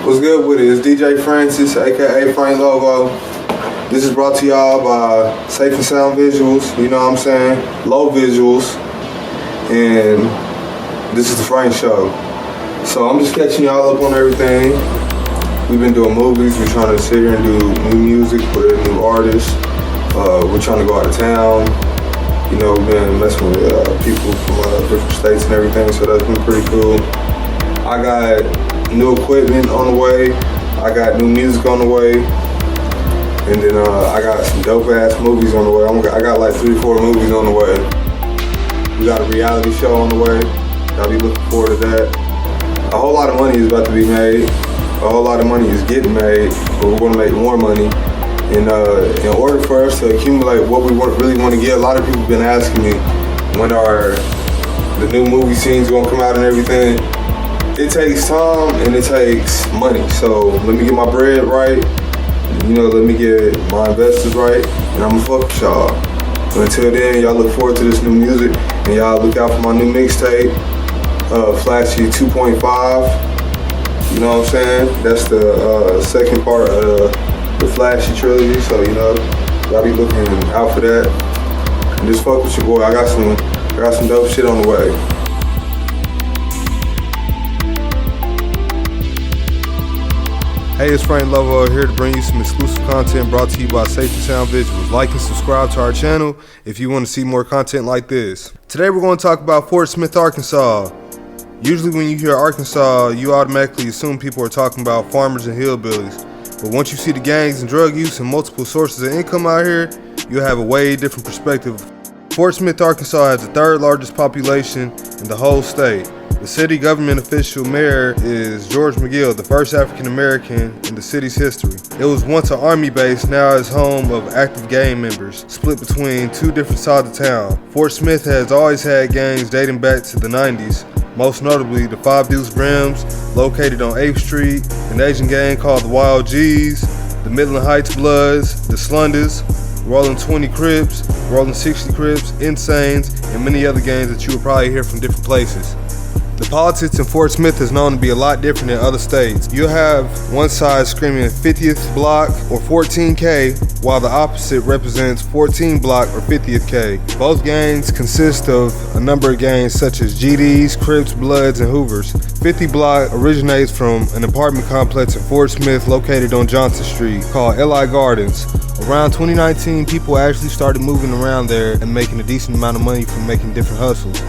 What's good with it? It's DJ Francis, aka Frank Logo. This is brought to y'all by Safe and Sound Visuals, you know what I'm saying? Low Visuals. And this is the Frank Show. So I'm just catching y'all up on everything. We've been doing movies, we're trying to sit here and do new music, put in new artists. We're trying to go out of town. You know, we've been messing with people from different states and everything, so that's been pretty cool. I got new equipment on the way. I got new music on the way. And then I got some dope ass movies on the way. I got like 3 or 4 movies on the way. We got a reality show on the way. I'll be looking forward to that. A whole lot of money is about to be made. A whole lot of money is getting made, but we're gonna make more money. And in order for us to accumulate what we really want to get, a lot of people have been asking me when are the new movie scenes gonna come out and everything. It takes time and it takes money. So let me get my bread right. You know, let me get my investors right, and I'm gonna fuck with y'all. So until then, y'all look forward to this new music, and y'all look out for my new mixtape, Flashy 2.5. You know what I'm saying? That's the second part of the Flashy trilogy, so you know, y'all be looking out for that. And just fuck with your boy. I got some dope shit on the way. Hey, it's Frank Lovo here to bring you some exclusive content brought to you by Safe and Sound Visuals. Like and subscribe to our channel if you want to see more content like this. Today we're going to talk about Fort Smith, Arkansas. Usually when you hear Arkansas, you automatically assume people are talking about farmers and hillbillies. But once you see the gangs and drug use and multiple sources of income out here, you'll have a way different perspective. Fort Smith, Arkansas has the 3rd largest population in the whole state. The city government official mayor is George McGill, the first African American in the city's history. It was once an army base, now is home of active gang members, split between 2 different sides of town. Fort Smith has always had gangs dating back to the 90s, most notably the 5 Deuce Brims, located on 8th Street, an Asian gang called the Wild G's, the Midland Heights Bloods, the Slunders, Rolling 20 Crips, Rolling 60 Crips, Insanes, and many other gangs that you will probably hear from different places. The politics in Fort Smith is known to be a lot different than other states. You'll have one side screaming 50th block or 14K, while the opposite represents 14 block or 50th K. Both gangs consist of a number of gangs such as GDs, Crips, Bloods, and Hoovers. 50 block originates from an apartment complex in Fort Smith located on Johnson Street called LI Gardens. Around 2019, people actually started moving around there and making a decent amount of money from making different hustles.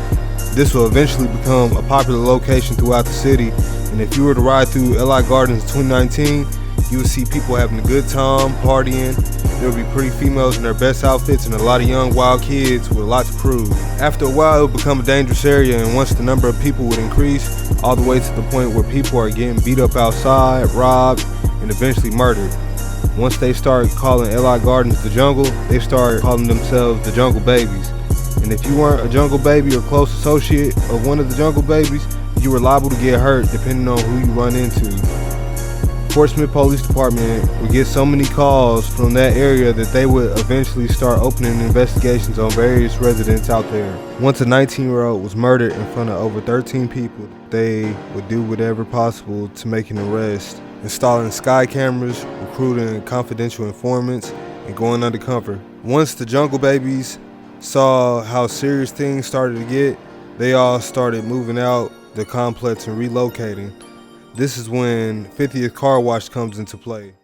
This will eventually become a popular location throughout the city, and if you were to ride through LI Gardens in 2019, you will see people having a good time, partying. There will be pretty females in their best outfits and a lot of young wild kids with a lot to prove. After a while, it will become a dangerous area, and once the number of people would increase, all the way to the point where people are getting beat up outside, robbed, and eventually murdered. Once they start calling LI Gardens the jungle, they start calling themselves the Jungle Babies. And if you weren't a Jungle Baby or close associate of one of the Jungle Babies, you were liable to get hurt depending on who you run into. Fort Smith Police Department would get so many calls from that area that they would eventually start opening investigations on various residents out there. Once a 19-year-old was murdered in front of over 13 people, they would do whatever possible to make an arrest, installing sky cameras, recruiting confidential informants, and going undercover. Once the Jungle Babies saw how serious things started to get, they all started moving out the complex and relocating. This is when 50th Car Wash comes into play.